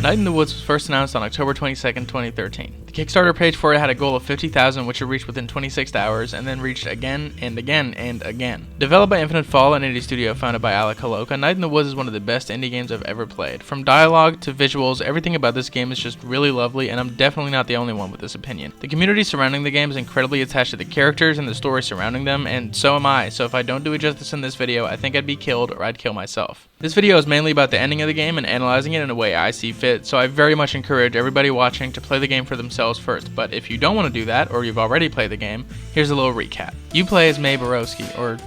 Night in the Woods was first announced on October 22nd, 2013. The Kickstarter page for it had a goal of 50,000, which it reached within 26 hours, and then reached again and again and again. Developed by Infinite Fall, an indie studio founded by Alec Haloka, Night in the Woods is one of the best indie games I've ever played. From dialogue to visuals, everything about this game is just really lovely, and I'm definitely not the only one with this opinion. The community surrounding the game is incredibly attached to the characters and the story surrounding them, and so am I, so if I don't do it justice in this video, I think I'd be killed or I'd kill myself. This video is mainly about the ending of the game and analyzing it in a way I see fit, so I very much encourage everybody watching to play the game for themselves first, but if you don't want to do that, or you've already played the game, here's a little recap. You play as May Borowski, or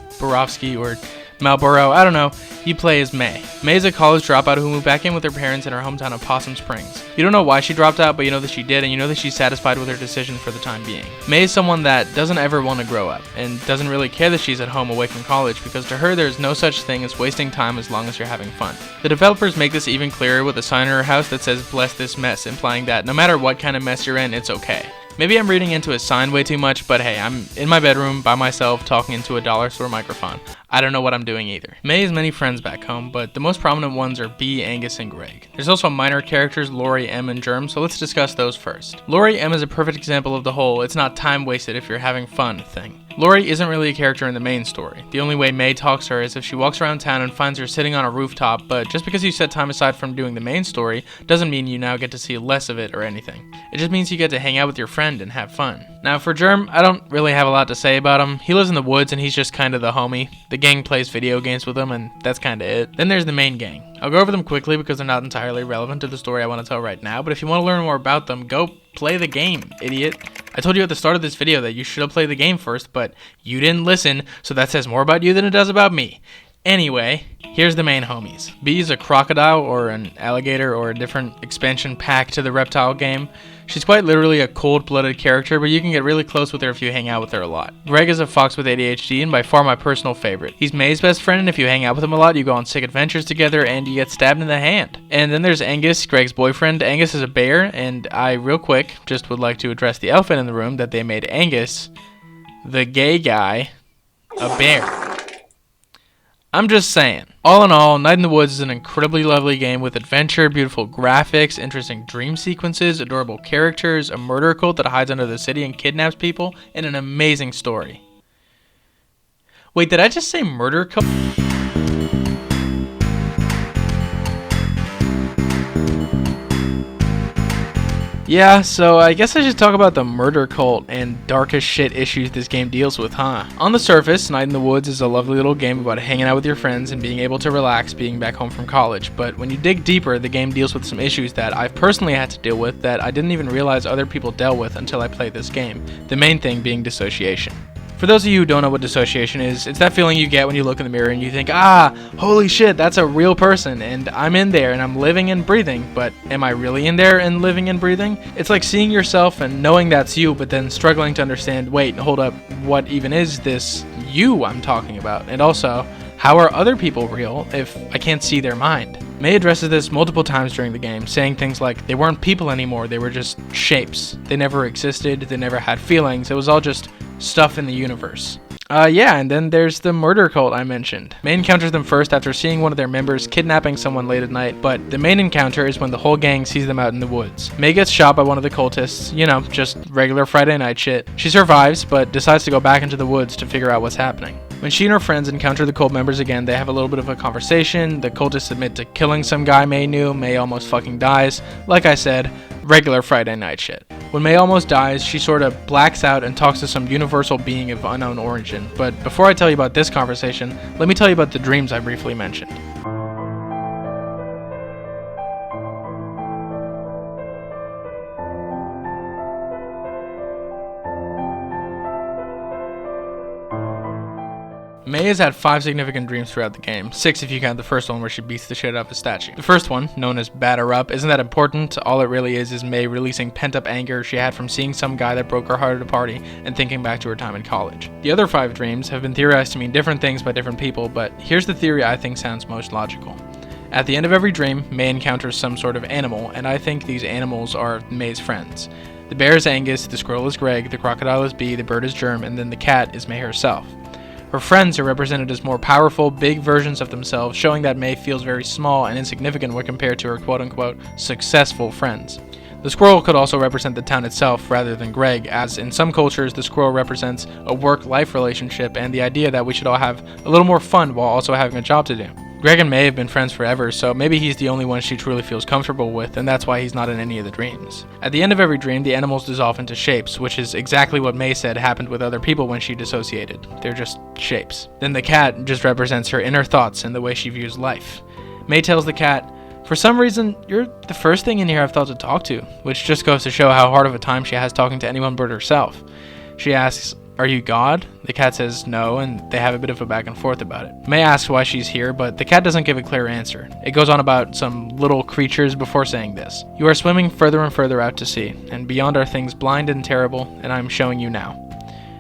Malboro, I don't know. You play as May. May is a college dropout who moved back in with her parents in her hometown of Possum Springs. You don't know why she dropped out, but you know that she did, and you know that she's satisfied with her decision for the time being. May is someone that doesn't ever want to grow up, and doesn't really care that she's at home away from college, because to her there's no such thing as wasting time as long as you're having fun. The developers make this even clearer with a sign in her house that says "Bless this mess," implying that no matter what kind of mess you're in, it's okay. Maybe I'm reading into a sign way too much, but hey, I'm in my bedroom by myself talking into a dollar store microphone. I don't know what I'm doing either. May has many friends back home, but the most prominent ones are B, Angus, and Greg. There's also minor characters Lori, M, and Germ, so let's discuss those first. Lori M is a perfect example of the whole "it's not time wasted if you're having fun" thing. Lori isn't really a character in the main story. The only way May talks to her is if she walks around town and finds her sitting on a rooftop, but just because you set time aside from doing the main story doesn't mean you now get to see less of it or anything. It just means you get to hang out with your friend and have fun. Now for Germ, I don't really have a lot to say about him. He lives in the woods and he's just kind of the homie. The gang plays video games with him and that's kind of it. Then there's the main gang. I'll go over them quickly because they're not entirely relevant to the story I want to tell right now, but if you want to learn more about them, go play the game, idiot. I told you at the start of this video that you should have played the game first, but you didn't listen, so that says more about you than it does about me. Anyway, here's the main homies. B is a crocodile or an alligator or a different expansion pack to the reptile game. She's quite literally a cold-blooded character, but you can get really close with her if you hang out with her a lot. Greg is a fox with ADHD and by far my personal favorite. He's May's best friend, and if you hang out with him a lot, you go on sick adventures together and you get stabbed in the hand. And then there's Angus, Greg's boyfriend. Angus is a bear, and I, real quick, just would like to address the elephant in the room that they made Angus, the gay guy, a bear. I'm just saying. All in all, Night in the Woods is an incredibly lovely game with adventure, beautiful graphics, interesting dream sequences, adorable characters, a murder cult that hides under the city and kidnaps people, and an amazing story. Wait, did I just say murder cult? Yeah, so I guess I should talk about the murder cult and dark as shit issues this game deals with, huh? On the surface, Night in the Woods is a lovely little game about hanging out with your friends and being able to relax being back home from college, but when you dig deeper, the game deals with some issues that I've personally had to deal with that I didn't even realize other people dealt with until I played this game, the main thing being dissociation. For those of you who don't know what dissociation is, it's that feeling you get when you look in the mirror and you think, holy shit, that's a real person, and I'm in there and I'm living and breathing, but am I really in there and living and breathing? It's like seeing yourself and knowing that's you, but then struggling to understand, wait, hold up, what even is this you I'm talking about? And also, how are other people real if I can't see their mind? May addresses this multiple times during the game, saying things like, they weren't people anymore, they were just shapes. They never existed, they never had feelings, it was all just stuff in the universe. And then there's the murder cult I mentioned. May encounters them first after seeing one of their members kidnapping someone late at night, but the main encounter is when the whole gang sees them out in the woods. May gets shot by one of the cultists, just regular Friday night shit. She survives, but decides to go back into the woods to figure out what's happening. When she and her friends encounter the cult members again, they have a little bit of a conversation. The cultists admit to killing some guy May knew. May almost fucking dies. Like I said, regular Friday night shit. When May almost dies, she sort of blacks out and talks to some universal being of unknown origin. But before I tell you about this conversation, let me tell you about the dreams I briefly mentioned. May has had 5 significant dreams throughout the game, 6 if you count the first one where she beats the shit out of a statue. The first one, known as Batter Up, isn't that important. All it really is May releasing pent-up anger she had from seeing some guy that broke her heart at a party and thinking back to her time in college. The other 5 dreams have been theorized to mean different things by different people, but here's the theory I think sounds most logical. At the end of every dream, May encounters some sort of animal, and I think these animals are May's friends. The bear is Angus, the squirrel is Greg, the crocodile is B, the bird is Germ, and then the cat is May herself. Her friends are represented as more powerful, big versions of themselves, showing that May feels very small and insignificant when compared to her quote-unquote successful friends. The squirrel could also represent the town itself rather than Greg, as in some cultures the squirrel represents a work-life relationship and the idea that we should all have a little more fun while also having a job to do. Greg and May have been friends forever, so maybe he's the only one she truly feels comfortable with, and that's why he's not in any of the dreams. At the end of every dream, the animals dissolve into shapes, which is exactly what May said happened with other people when she dissociated. They're just shapes. Then the cat just represents her inner thoughts and the way she views life. May tells the cat, "For some reason, you're the first thing in here I've thought to talk to," which just goes to show how hard of a time she has talking to anyone but herself. She asks, "Are you God?" The cat says no, and they have a bit of a back and forth about it. May asks why she's here, but the cat doesn't give a clear answer. It goes on about some little creatures before saying this. "You are swimming further and further out to sea, and beyond are things blind and terrible, and I am showing you now."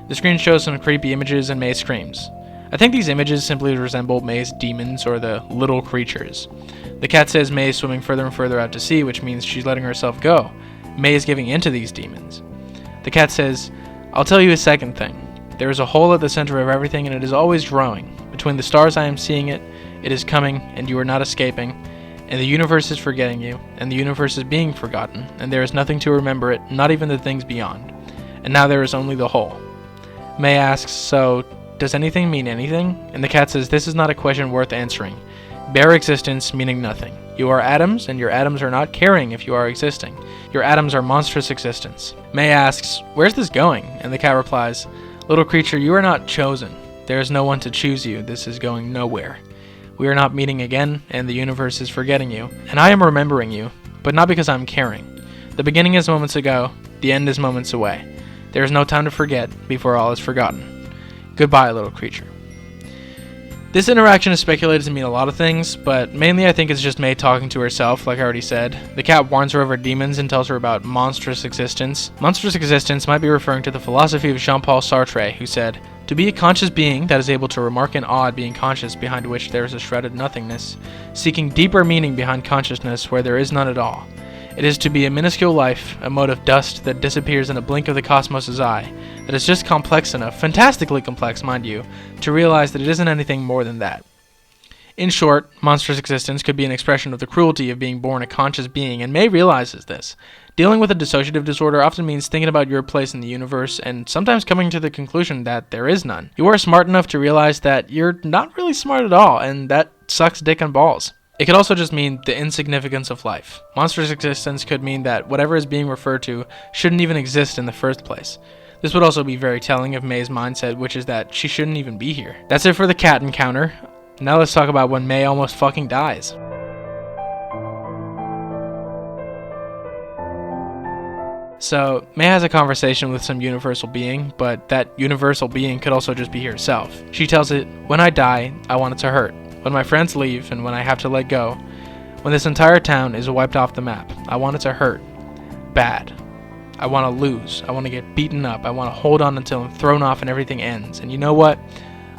The screen shows some creepy images and May screams. I think these images simply resemble May's demons or the little creatures. The cat says May is swimming further and further out to sea, which means she's letting herself go. May is giving into these demons. The cat says, "I'll tell you a second thing. There is a hole at the center of everything, and it is always growing. Between the stars I am seeing it, it is coming, and you are not escaping, and the universe is forgetting you, and the universe is being forgotten, and there is nothing to remember it, not even the things beyond. And now there is only the hole." May asks, "So, does anything mean anything?" And the cat says, "This is not a question worth answering. Bare existence meaning nothing. You are atoms, and your atoms are not caring if you are existing. Your atoms are monstrous existence." May asks, "Where's this going?" And the cat replies, "Little creature, you are not chosen. There is no one to choose you. This is going nowhere. We are not meeting again, and the universe is forgetting you. And I am remembering you, but not because I'm caring. The beginning is moments ago, the end is moments away. There is no time to forget before all is forgotten. Goodbye, little creature." This interaction is speculated to mean a lot of things, but mainly I think it's just May talking to herself, like I already said. The cat warns her of her demons and tells her about monstrous existence. Monstrous existence might be referring to the philosophy of Jean-Paul Sartre, who said, "To be a conscious being that is able to remark in awe at being conscious behind which there is a shrouded nothingness, seeking deeper meaning behind consciousness where there is none at all. It is to be a minuscule life, a mote of dust that disappears in a blink of the cosmos's eye, that is just complex enough, fantastically complex, mind you, to realize that it isn't anything more than that." In short, monstrous existence could be an expression of the cruelty of being born a conscious being, and May realizes this. Dealing with a dissociative disorder often means thinking about your place in the universe and sometimes coming to the conclusion that there is none. You are smart enough to realize that you're not really smart at all, and that sucks dick and balls. It could also just mean the insignificance of life. Monstrous existence could mean that whatever is being referred to shouldn't even exist in the first place. This would also be very telling of May's mindset, which is that she shouldn't even be here. That's it for the cat encounter. Now let's talk about when May almost fucking dies. So, May has a conversation with some universal being, but that universal being could also just be herself. She tells it, "When I die, I want it to hurt. When my friends leave and when I have to let go. When this entire town is wiped off the map, I want it to hurt. Bad. I want to lose. I want to get beaten up. I want to hold on until I'm thrown off and everything ends. And you know what?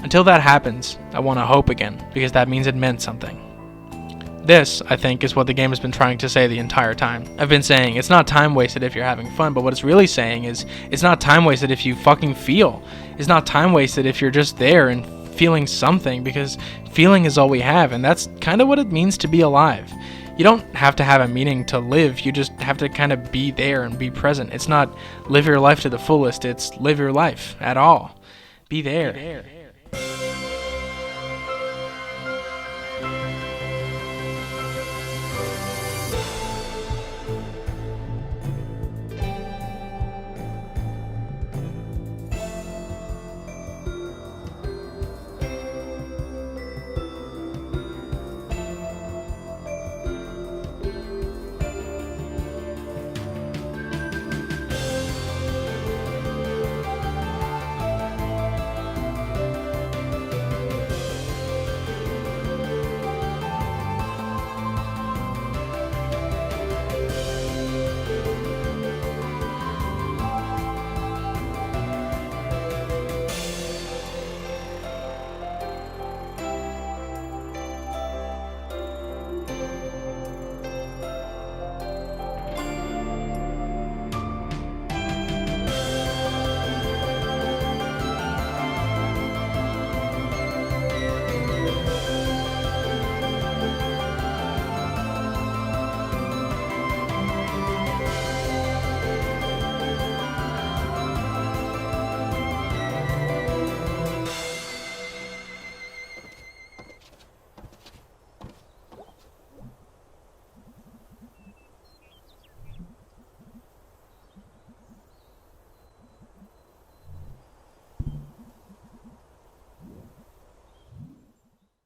Until that happens, I want to hope again, because that means it meant something." This, I think, is what the game has been trying to say the entire time. I've been saying, it's not time wasted if you're having fun, but what it's really saying is, it's not time wasted if you fucking feel. It's not time wasted if you're just there and feeling something, because feeling is all we have, and that's kind of what it means to be alive. You don't have to have a meaning to live, you just have to kind of be there and be present. It's not live your life to the fullest, it's live your life at all. Be there.